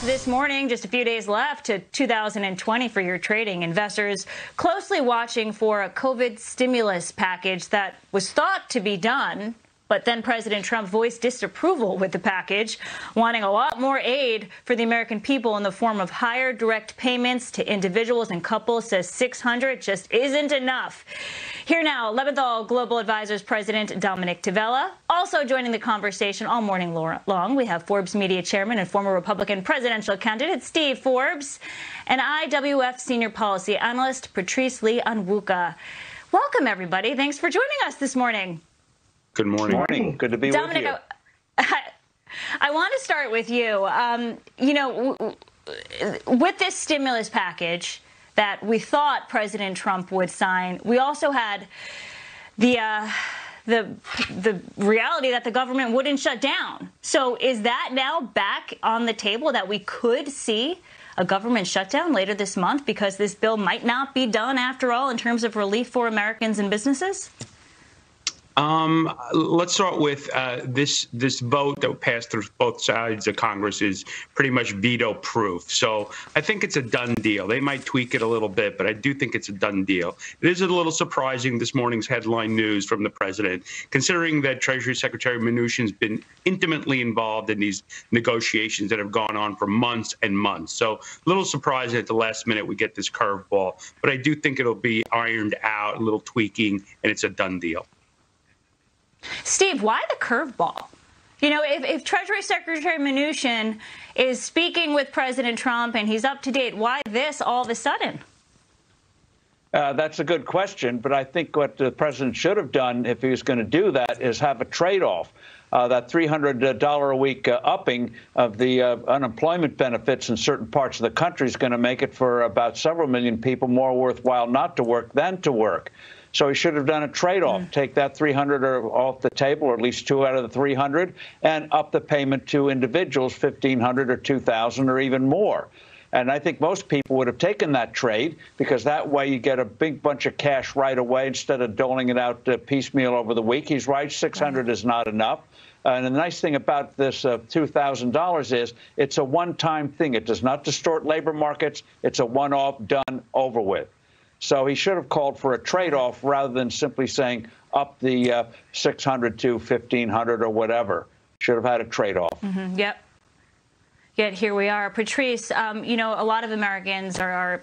This morning, just a few days left to 2020 for your trading. Investors closely watching for a COVID stimulus package that was thought to be done. But then President Trump voiced disapproval with the package, wanting a lot more aid for the American people in the form of higher direct payments to individuals and couples. Says $600 just isn't enough. Here now, Leventhal Global Advisors President Dominick Tavella. Also joining the conversation all morning long, we have Forbes Media Chairman and former Republican presidential candidate Steve Forbes and IWF Senior Policy Analyst Patrice Lee Onwuka. Welcome, everybody. Thanks for joining us this morning. Good morning. Good to be Dominick, with you. I want to start with you. With this stimulus package that we thought President Trump would sign, we also had the reality that the government wouldn't shut down. So is that now back on the table, that we could see a government shutdown later this month because this bill might not be done after all in terms of relief for Americans and businesses? Let's start with this vote that passed through both sides of Congress is pretty much veto-proof. So I think it's a done deal. They might tweak it a little bit, but I do think it's a done deal. It is a little surprising, this morning's headline news from the president, considering that Treasury Secretary Mnuchin's been intimately involved in these negotiations that have gone on for months and months. So a little surprising at the last minute we get this curveball, but I do think it'll be ironed out, a little tweaking, and it's a done deal. Steve, why the curveball? You know, if Treasury Secretary Mnuchin is speaking with President Trump and he's up to date, why this all of a sudden? That's a good question, but I think what the president should have done if he was going to do that is have a trade-off. That $300 a week upping of the unemployment benefits in certain parts of the country is going to make it for about several million people more worthwhile not to work than to work. So he should have done a trade-off, take that $300 off the table, or at least two out of the $300, and up the payment to individuals, $1,500 or $2,000 or even more. And I think most people would have taken that trade because that way you get a big bunch of cash right away instead of doling it out piecemeal over the week. He's right, $600 is not enough. And the nice thing about this $2,000 is it's a one-time thing. It does not distort labor markets. It's a one-off, done, over with. So he should have called for a trade-off rather than simply saying up the $600 to $1,500 or whatever. Should have had a trade-off. Yep. Yet here we are. Patrice, you know, a lot of Americans are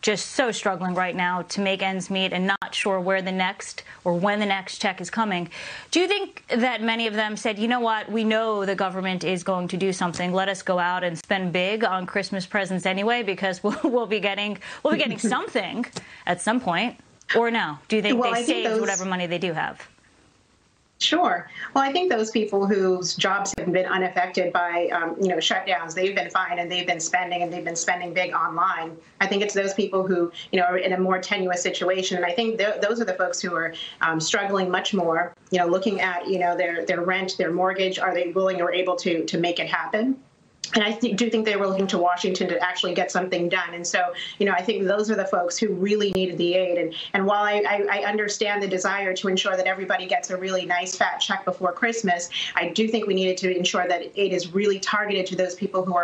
just so struggling right now to make ends meet and not sure where the next or when the next check is coming. Do you think that many of them said, you know what, we know the government is going to do something. Let us go out and spend big on Christmas presents anyway, because we'll be getting something at some point? Or no? Do you think they saved whatever money they do have? Sure. Well, I think those people whose jobs have been unaffected by, shutdowns, they've been fine and they've been spending big online. I think it's those people who, are in a more tenuous situation. And I think those are the folks who are struggling much more, looking at, their rent, their mortgage. Are they willing or able to make it happen? And I do think they were looking to Washington to actually get something done. And so, I think those are the folks who really needed the aid. And while I understand the desire to ensure that everybody gets a really nice fat check before Christmas, I do think we needed to ensure that aid is really targeted to those people who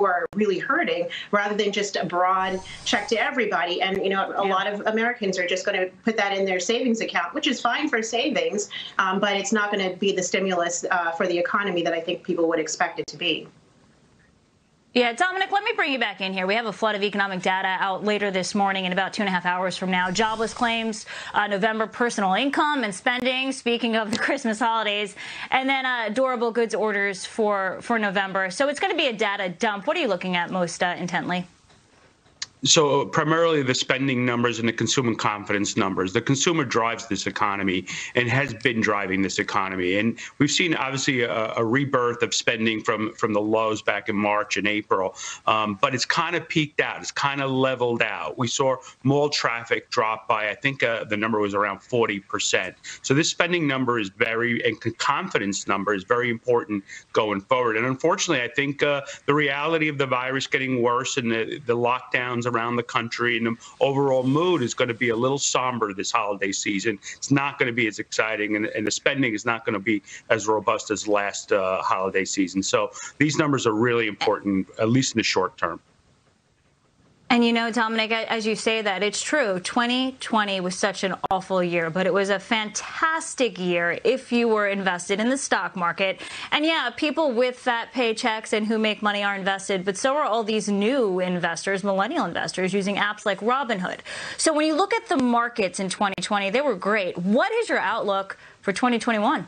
are really hurting, rather than just a broad check to everybody. And, a lot of Americans are just going to put that in their savings account, which is fine for savings, but it's not going to be the stimulus for the economy that I think people would expect it to be. Yeah, Dominick, let me bring you back in here. We have a flood of economic data out later this morning in about 2.5 hours from now. Jobless claims, November personal income and spending, speaking of the Christmas holidays, and then durable goods orders for November. So it's going to be a data dump. What are you looking at most intently? So primarily the spending numbers and the consumer confidence numbers. The consumer drives this economy and has been driving this economy. And we've seen, obviously, a rebirth of spending from the lows back in March and April. But it's kind of peaked out. It's kind of leveled out. We saw mall traffic drop by, I think the number was around 40%. So this spending number is and confidence number is very important going forward. And unfortunately, I think the reality of the virus getting worse and the lockdowns around the country, and the overall mood is going to be a little somber this holiday season. It's not going to be as exciting, and the spending is not going to be as robust as last holiday season. So these numbers are really important, at least in the short term. And you know, Dominic, as you say that, it's true. 2020 was such an awful year, but it was a fantastic year if you were invested in the stock market. And yeah, people with fat paychecks and who make money are invested, but so are all these new investors, millennial investors, using apps like Robinhood. So when you look at the markets in 2020, they were great. What is your outlook for 2021?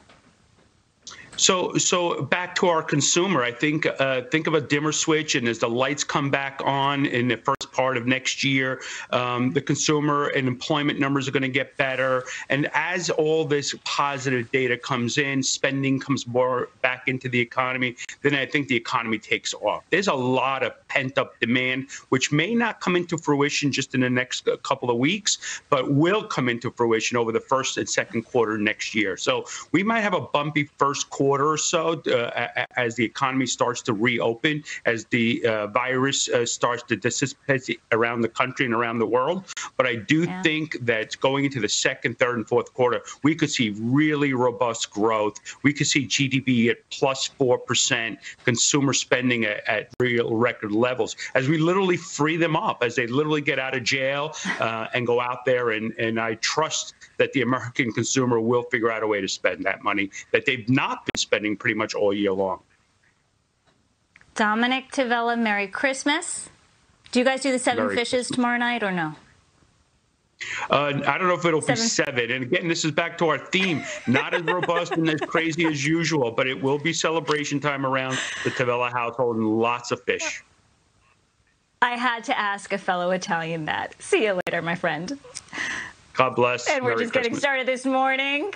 So back to our consumer, I think of a dimmer switch, and as the lights come back on in the first part of next year, the consumer and employment numbers are going to get better. And as all this positive data comes in, spending comes more back into the economy, then I think the economy takes off. There's a lot of pent-up demand, which may not come into fruition just in the next couple of weeks, but will come into fruition over the first and second quarter next year. So we might have a bumpy first quarter or so as the economy starts to reopen, as the virus starts to dissipate around the country and around the world. But I do think that going into the second, third, and fourth quarter, we could see really robust growth. We could see GDP at plus 4%, consumer spending at real record levels, as we literally free them up, as they literally get out of jail and go out there. And I trust that the American consumer will figure out a way to spend that money that they've not been spending pretty much all year long. Dominick Tavella, Merry Christmas. Do you guys do the Seven Fishes tomorrow night or no? I don't know if it'll be 7. And again, this is back to our theme, not as robust and as crazy as usual, but it will be celebration time around the Tavella household and lots of fish. I had to ask a fellow Italian that. See you later, my friend. God bless. And we're Merry just getting Christmas. started this morning.